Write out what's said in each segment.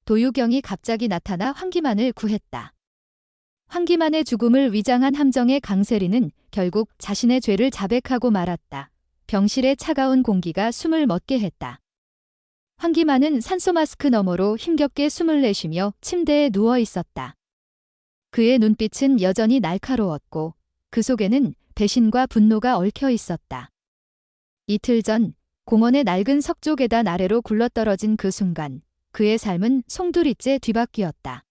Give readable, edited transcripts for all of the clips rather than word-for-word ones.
도유경이 갑자기 나타나 황기만을 구했다. 황기만의 죽음을 위장한 함정의 강세리는 결국 자신의 죄를 자백하고 말았다. 병실의 차가운 공기가 숨을 멎게 했다. 황기만은 산소 마스크 너머로 힘겹게 숨을 내쉬며 침대에 누워 있었다. 그의 눈빛은 여전히 날카로웠고 그 속에는 배신과 분노가 얽혀 있었다. 이틀 전 공원의 낡은 석조 계단 아래로 굴러떨어진 그 순간 그의 삶은 송두리째 뒤바뀌었다.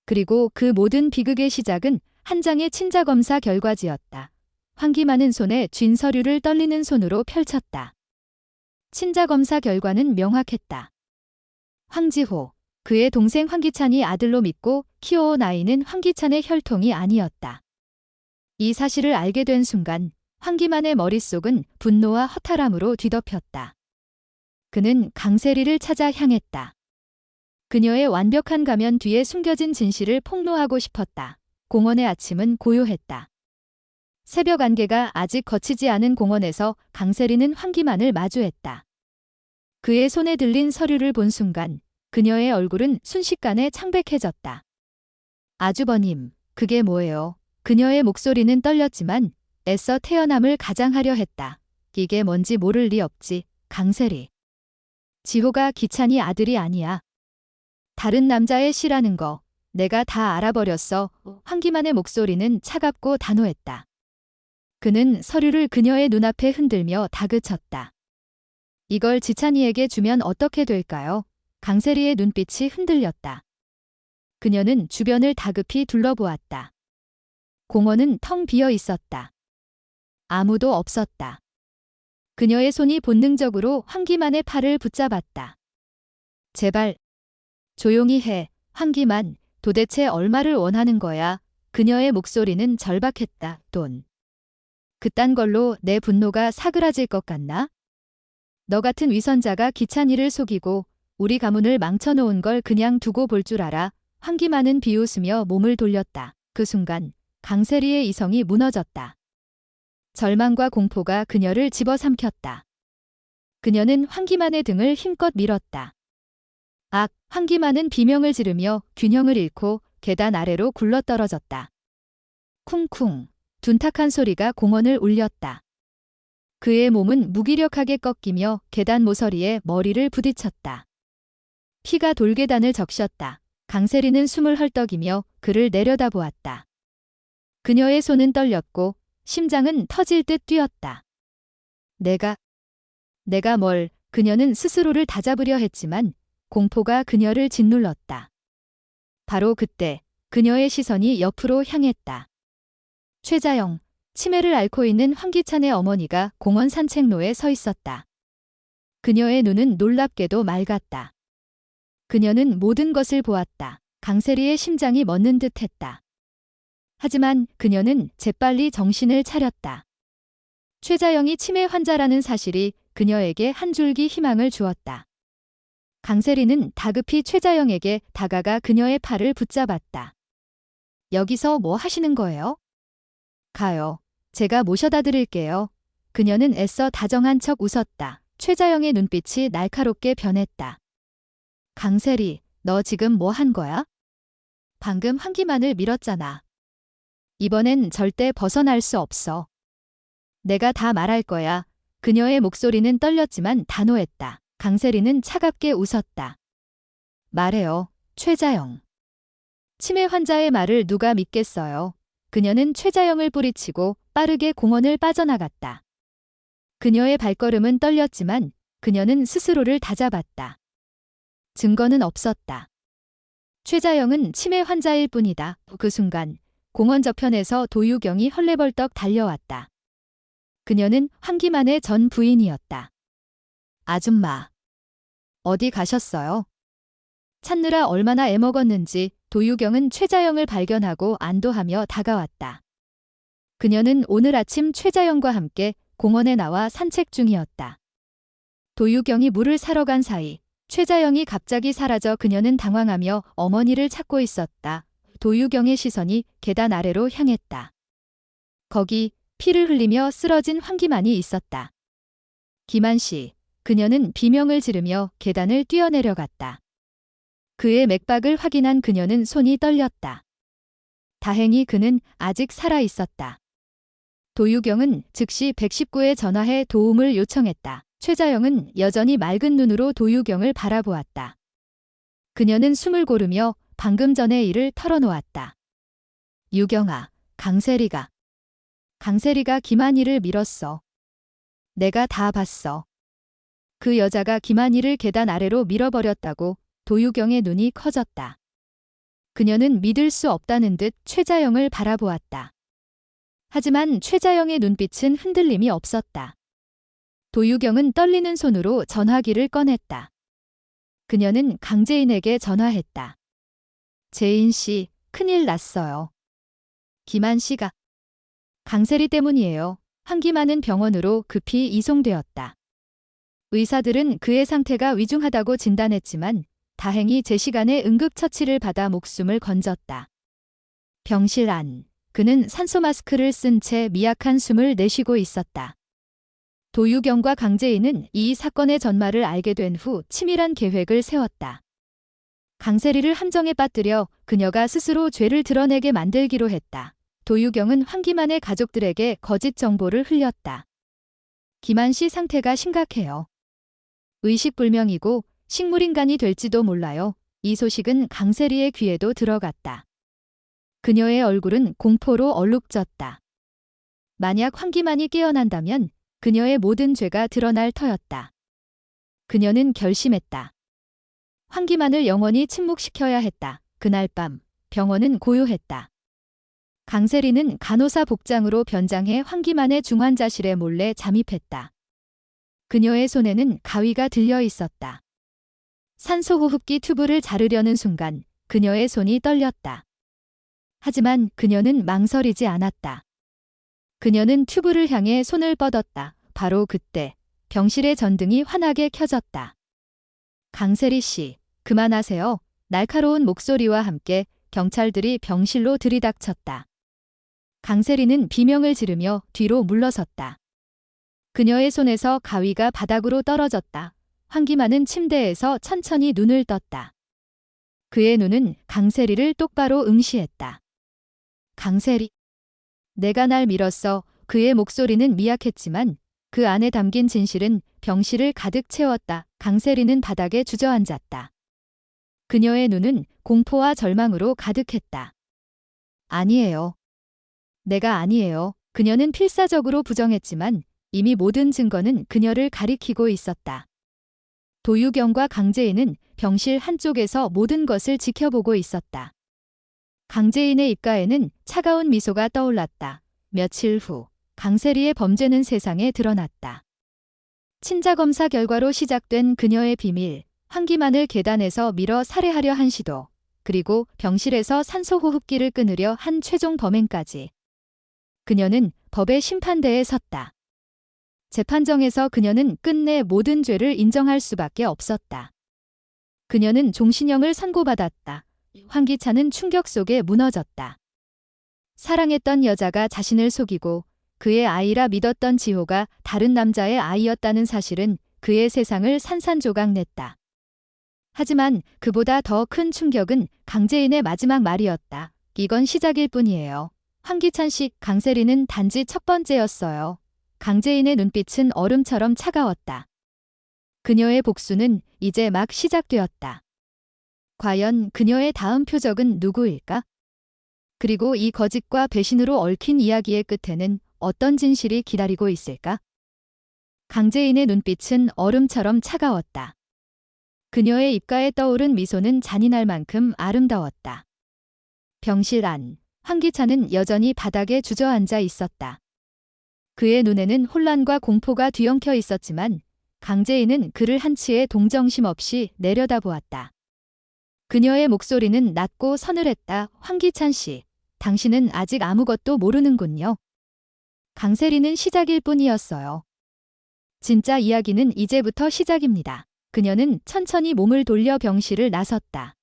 그리고 그 모든 비극의 시작은 한 장의 친자검사 결과지였다. 황기만은 손에 쥔 서류를 떨리는 손으로 펼쳤다. 친자검사 결과는 명확했다. 황지호, 그의 동생 황기찬이 아들로 믿고 키워온 아이는 황기찬의 혈통이 아니었다. 이 사실을 알게 된 순간 황기만의 머릿속은 분노와 허탈함으로 뒤덮였다. 그는 강세리를 찾아 향했다. 그녀의 완벽한 가면 뒤에 숨겨진 진실을 폭로하고 싶었다. 공원의 아침은 고요했다. 새벽 안개가 아직 거치지 않은 공원에서 강세리는 황기만을 마주했다. 그의 손에 들린 서류를 본 순간 그녀의 얼굴은 순식간에 창백해졌다. 아주버님, 그게 뭐예요? 그녀의 목소리는 떨렸지만 애써 태어남을 가장하려 했다. 이게 뭔지 모를 리 없지, 강세리. 지호가 기찬이 아들이 아니야. 다른 남자의 시라는 거 내가 다 알아버렸어. 황기만의 목소리는 차갑고 단호했다. 그는 서류를 그녀의 눈앞에 흔들며 다그쳤다. 이걸 지찬이에게 주면 어떻게 될까요? 강세리의 눈빛이 흔들렸다. 그녀는 주변을 다급히 둘러보았다. 공원은 텅 비어 있었다. 아무도 없었다. 그녀의 손이 본능적으로 황기만의 팔을 붙잡았다. 제발, 조용히 해, 황기만, 도대체 얼마를 원하는 거야? 그녀의 목소리는 절박했다. 돈. 그딴 걸로 내 분노가 사그라질 것 같나? 너 같은 위선자가 기찬이를 속이고 우리 가문을 망쳐놓은 걸 그냥 두고 볼 줄 알아. 황기만은 비웃으며 몸을 돌렸다. 그 순간 강세리의 이성이 무너졌다. 절망과 공포가 그녀를 집어삼켰다. 그녀는 황기만의 등을 힘껏 밀었다. 황기만은 비명을 지르며 균형을 잃고 계단 아래로 굴러떨어졌다. 쿵쿵, 둔탁한 소리가 공원을 울렸다. 그의 몸은 무기력하게 꺾이며 계단 모서리에 머리를 부딪혔다. 피가 돌계단을 적셨다. 강세리는 숨을 헐떡이며 그를 내려다보았다. 그녀의 손은 떨렸고 심장은 터질 듯 뛰었다. 내가 뭘, 그녀는 스스로를 다잡으려 했지만 공포가 그녀를 짓눌렀다. 바로 그때 그녀의 시선이 옆으로 향했다. 최자영, 치매를 앓고 있는 황기찬의 어머니가 공원 산책로에 서 있었다. 그녀의 눈은 놀랍게도 맑았다. 그녀는 모든 것을 보았다. 강세리의 심장이 멎는 듯 했다. 하지만 그녀는 재빨리 정신을 차렸다. 최자영이 치매 환자라는 사실이 그녀에게 한 줄기 희망을 주었다. 강세리는 다급히 최자영에게 다가가 그녀의 팔을 붙잡았다. 여기서 뭐 하시는 거예요? 가요. 제가 모셔다 드릴게요. 그녀는 애써 다정한 척 웃었다. 최자영의 눈빛이 날카롭게 변했다. 강세리, 너 지금 뭐 한 거야? 방금 황기만을 밀었잖아. 이번엔 절대 벗어날 수 없어. 내가 다 말할 거야. 그녀의 목소리는 떨렸지만 단호했다. 강세리는 차갑게 웃었다. 말해요, 최자영. 치매 환자의 말을 누가 믿겠어요. 그녀는 최자영을 뿌리치고 빠르게 공원을 빠져나갔다. 그녀의 발걸음은 떨렸지만 그녀는 스스로를 다잡았다. 증거는 없었다. 최자영은 치매 환자일 뿐이다. 그 순간 공원 저편에서 도유경이 헐레벌떡 달려왔다. 그녀는 황기만의 전 부인이었다. 아줌마. 어디 가셨어요? 찾느라 얼마나 애먹었는지 도유경은 최자영을 발견하고 안도하며 다가왔다. 그녀는 오늘 아침 최자영과 함께 공원에 나와 산책 중이었다. 도유경이 물을 사러 간 사이 최자영이 갑자기 사라져 그녀는 당황하며 어머니를 찾고 있었다. 도유경의 시선이 계단 아래로 향했다. 거기 피를 흘리며 쓰러진 황기만이 있었다. 기만 씨, 그녀는 비명을 지르며 계단을 뛰어내려갔다. 그의 맥박을 확인한 그녀는 손이 떨렸다. 다행히 그는 아직 살아 있었다. 도유경은 즉시 119에 전화해 도움을 요청했다. 최자영은 여전히 맑은 눈으로 도유경을 바라보았다. 그녀는 숨을 고르며 방금 전의 일을 털어놓았다. 유경아, 강세리가 김한희를 밀었어. 내가 다 봤어. 그 여자가 김한희를 계단 아래로 밀어버렸다고. 도유경의 눈이 커졌다. 그녀는 믿을 수 없다는 듯 최자영을 바라보았다. 하지만 최자영의 눈빛은 흔들림이 없었다. 도유경은 떨리는 손으로 전화기를 꺼냈다. 그녀는 강재인에게 전화했다. 재인 씨, 큰일 났어요. 김한 씨가 강세리 때문이에요. 한기만은 병원으로 급히 이송되었다. 의사들은 그의 상태가 위중하다고 진단했지만 다행히 제 시간에 응급처치를 받아 목숨을 건졌다. 병실 안, 그는 산소 마스크를 쓴 채 미약한 숨을 내쉬고 있었다. 도유경과 강재인은 이 사건의 전말을 알게 된 후 치밀한 계획을 세웠다. 강세리를 함정에 빠뜨려 그녀가 스스로 죄를 드러내게 만들기로 했다. 도유경은 황기만의 가족들에게 거짓 정보를 흘렸다. 김한 씨 상태가 심각해요. 의식불명이고 식물인간이 될지도 몰라요. 이 소식은 강세리의 귀에도 들어갔다. 그녀의 얼굴은 공포로 얼룩졌다. 만약 황기만이 깨어난다면 그녀의 모든 죄가 드러날 터였다. 그녀는 결심했다. 황기만을 영원히 침묵시켜야 했다. 그날 밤 병원은 고요했다. 강세리는 간호사 복장으로 변장해 황기만의 중환자실에 몰래 잠입했다. 그녀의 손에는 가위가 들려 있었다. 산소호흡기 튜브를 자르려는 순간 그녀의 손이 떨렸다. 하지만 그녀는 망설이지 않았다. 그녀는 튜브를 향해 손을 뻗었다. 바로 그때 병실의 전등이 환하게 켜졌다. 강세리 씨, 그만하세요. 날카로운 목소리와 함께 경찰들이 병실로 들이닥쳤다. 강세리는 비명을 지르며 뒤로 물러섰다. 그녀의 손에서 가위가 바닥으로 떨어졌다. 황기만은 침대에서 천천히 눈을 떴다. 그의 눈은 강세리를 똑바로 응시했다. 강세리. 내가 날 밀었어. 그의 목소리는 미약했지만 그 안에 담긴 진실은 병실을 가득 채웠다. 강세리는 바닥에 주저앉았다. 그녀의 눈은 공포와 절망으로 가득했다. 아니에요. 내가 아니에요. 그녀는 필사적으로 부정했지만 이미 모든 증거는 그녀를 가리키고 있었다. 도유경과 강재인은 병실 한쪽에서 모든 것을 지켜보고 있었다. 강재인의 입가에는 차가운 미소가 떠올랐다. 며칠 후 강세리의 범죄는 세상에 드러났다. 친자검사 결과로 시작된 그녀의 비밀, 황기만을 계단에서 밀어 살해하려 한 시도, 그리고 병실에서 산소호흡기를 끊으려 한 최종 범행까지. 그녀는 법의 심판대에 섰다. 재판정에서 그녀는 끝내 모든 죄를 인정할 수밖에 없었다. 그녀는 종신형을 선고받았다. 황기찬은 충격 속에 무너졌다. 사랑했던 여자가 자신을 속이고 그의 아이라 믿었던 지호가 다른 남자의 아이였다는 사실은 그의 세상을 산산조각냈다. 하지만 그보다 더 큰 충격은 강재인의 마지막 말이었다. 이건 시작일 뿐이에요. 황기찬 씨, 강세리는 단지 첫 번째였어요. 강재인의 눈빛은 얼음처럼 차가웠다. 그녀의 복수는 이제 막 시작되었다. 과연 그녀의 다음 표적은 누구일까? 그리고 이 거짓과 배신으로 얽힌 이야기의 끝에는 어떤 진실이 기다리고 있을까? 강재인의 눈빛은 얼음처럼 차가웠다. 그녀의 입가에 떠오른 미소는 잔인할 만큼 아름다웠다. 병실 안, 황기찬은 여전히 바닥에 주저앉아 있었다. 그의 눈에는 혼란과 공포가 뒤엉켜 있었지만 강재인은 그를 한치의 동정심 없이 내려다보았다. 그녀의 목소리는 낮고 서늘했다. 황기찬 씨, 당신은 아직 아무것도 모르는군요. 강세리는 시작일 뿐이었어요. 진짜 이야기는 이제부터 시작입니다. 그녀는 천천히 몸을 돌려 병실을 나섰다.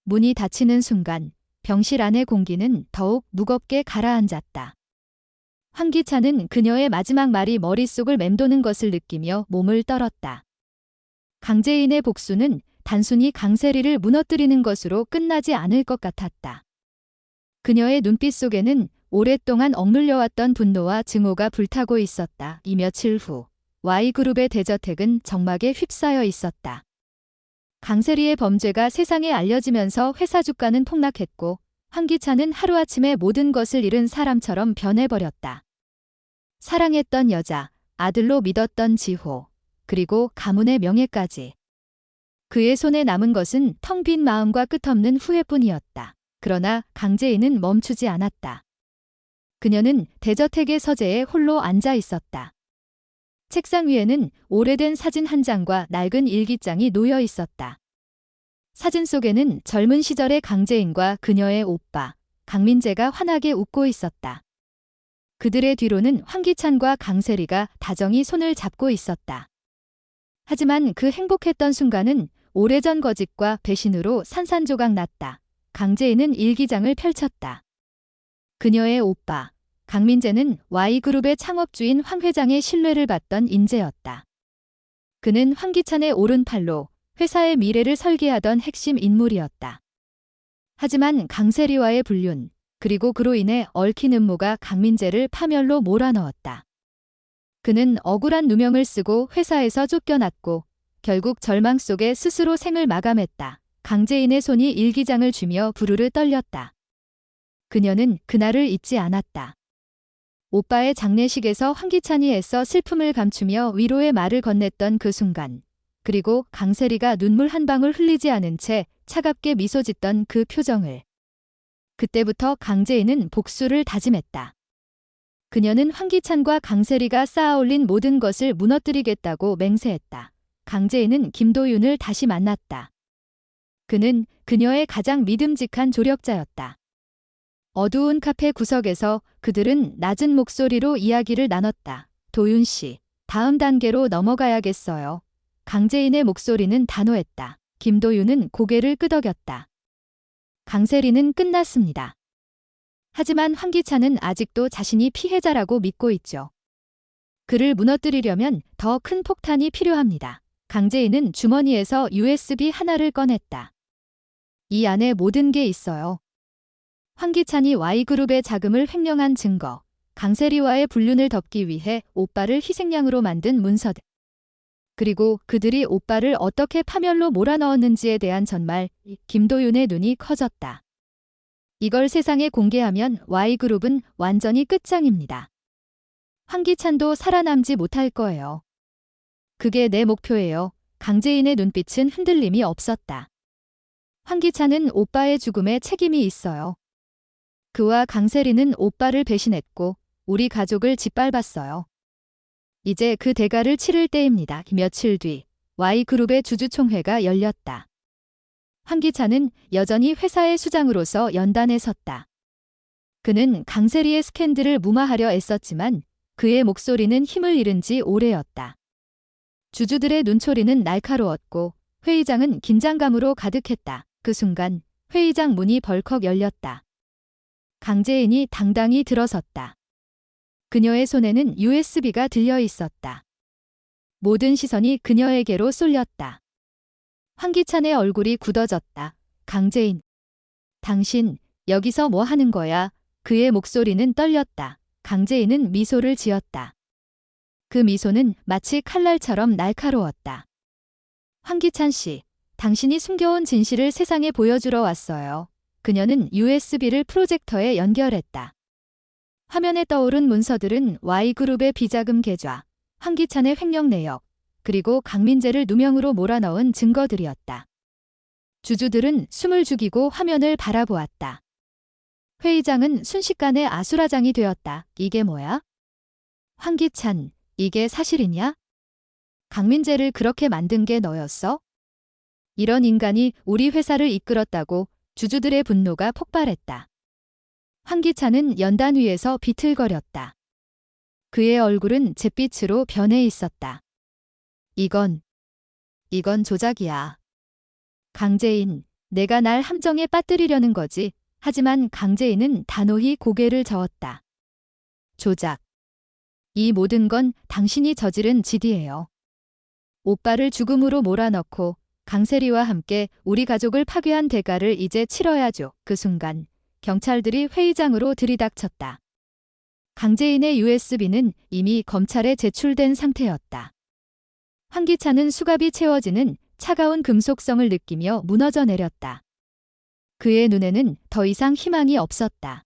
문이 닫히는 순간 병실 안의 공기는 더욱 무겁게 가라앉았다. 황기찬은 그녀의 마지막 말이 머릿속을 맴도는 것을 느끼며 몸을 떨었다. 강재인의 복수는 단순히 강세리를 무너뜨리는 것으로 끝나지 않을 것 같았다. 그녀의 눈빛 속에는 오랫동안 억눌려왔던 분노와 증오가 불타고 있었다. 이 며칠 후 Y그룹의 대저택은 정막에 휩싸여 있었다. 강세리의 범죄가 세상에 알려지면서 회사 주가는 폭락했고 황기찬은 하루아침에 모든 것을 잃은 사람처럼 변해버렸다. 사랑했던 여자, 아들로 믿었던 지호, 그리고 가문의 명예까지. 그의 손에 남은 것은 텅 빈 마음과 끝없는 후회뿐이었다. 그러나 강재인은 멈추지 않았다. 그녀는 대저택의 서재에 홀로 앉아 있었다. 책상 위에는 오래된 사진 한 장과 낡은 일기장이 놓여 있었다. 사진 속에는 젊은 시절의 강재인과 그녀의 오빠, 강민재가 환하게 웃고 있었다. 그들의 뒤로는 황기찬과 강세리가 다정히 손을 잡고 있었다. 하지만 그 행복했던 순간은 오래전 거짓과 배신으로 산산조각 났다. 강재인은 일기장을 펼쳤다. 그녀의 오빠, 강민재는 Y그룹의 창업주인 황 회장의 신뢰를 받던 인재였다. 그는 황기찬의 오른팔로 회사의 미래를 설계하던 핵심 인물이었다. 하지만 강세리와의 불륜, 그리고 그로 인해 얽힌 음모가 강민재를 파멸로 몰아넣었다. 그는 억울한 누명을 쓰고 회사에서 쫓겨났고 결국 절망 속에 스스로 생을 마감했다. 강재인의 손이 일기장을 쥐며 부르르 떨렸다. 그녀는 그날을 잊지 않았다. 오빠의 장례식에서 황기찬이 애써 슬픔을 감추며 위로의 말을 건넸던 그 순간, 그리고 강세리가 눈물 한 방울 흘리지 않은 채 차갑게 미소 짓던 그 표정을. 그때부터 강재인은 복수를 다짐했다. 그녀는 황기찬과 강세리가 쌓아올린 모든 것을 무너뜨리겠다고 맹세했다. 강재인은 김도윤을 다시 만났다. 그는 그녀의 가장 믿음직한 조력자였다. 어두운 카페 구석에서 그들은 낮은 목소리로 이야기를 나눴다. 도윤 씨, 다음 단계로 넘어가야겠어요. 강재인의 목소리는 단호했다. 김도윤은 고개를 끄덕였다. 강세리는 끝났습니다. 하지만 황기찬은 아직도 자신이 피해자라고 믿고 있죠. 그를 무너뜨리려면 더 큰 폭탄이 필요합니다. 강재인은 주머니에서 USB 하나를 꺼냈다. 이 안에 모든 게 있어요. 황기찬이 Y그룹의 자금을 횡령한 증거, 강세리와의 불륜을 덮기 위해 오빠를 희생양으로 만든 문서들, 그리고 그들이 오빠를 어떻게 파멸로 몰아넣었는지에 대한 전말. 김도윤의 눈이 커졌다. 이걸 세상에 공개하면 Y그룹은 완전히 끝장입니다. 황기찬도 살아남지 못할 거예요. 그게 내 목표예요. 강재인의 눈빛은 흔들림이 없었다. 황기찬은 오빠의 죽음에 책임이 있어요. 그와 강세리는 오빠를 배신했고 우리 가족을 짓밟았어요. 이제 그 대가를 치를 때입니다. 며칠 뒤 Y그룹의 주주총회가 열렸다. 황기찬은 여전히 회사의 수장으로서 연단에 섰다. 그는 강세리의 스캔들을 무마하려 애썼지만 그의 목소리는 힘을 잃은 지 오래였다. 주주들의 눈초리는 날카로웠고 회의장은 긴장감으로 가득했다. 그 순간 회의장 문이 벌컥 열렸다. 강재인이 당당히 들어섰다. 그녀의 손에는 USB가 들려 있었다. 모든 시선이 그녀에게로 쏠렸다. 황기찬의 얼굴이 굳어졌다. 강재인, 당신 여기서 뭐 하는 거야? 그의 목소리는 떨렸다. 강재인은 미소를 지었다. 그 미소는 마치 칼날처럼 날카로웠다. 황기찬 씨, 당신이 숨겨온 진실을 세상에 보여주러 왔어요. 그녀는 USB를 프로젝터에 연결했다. 화면에 떠오른 문서들은 Y그룹의 비자금 계좌, 황기찬의 횡령 내역, 그리고 강민재를 누명으로 몰아넣은 증거들이었다. 주주들은 숨을 죽이고 화면을 바라보았다. 회의장은 순식간에 아수라장이 되었다. 이게 뭐야? 황기찬, 이게 사실이냐? 강민재를 그렇게 만든 게 너였어? 이런 인간이 우리 회사를 이끌었다고 주주들의 분노가 폭발했다. 황기찬은 연단 위에서 비틀거렸다. 그의 얼굴은 잿빛으로 변해 있었다. 이건 조작이야. 강재인, 내가 날 함정에 빠뜨리려는 거지. 하지만 강재인은 단호히 고개를 저었다. 조작. 이 모든 건 당신이 저지른 짓이에요. 오빠를 죽음으로 몰아넣고 강세리와 함께 우리 가족을 파괴한 대가를 이제 치러야죠. 그 순간 경찰들이 회의장으로 들이닥쳤다. 강재인의 USB는 이미 검찰에 제출된 상태였다. 환기차는 수갑이 채워지는 차가운 금속성을 느끼며 무너져 내렸다. 그의 눈에는 더 이상 희망이 없었다.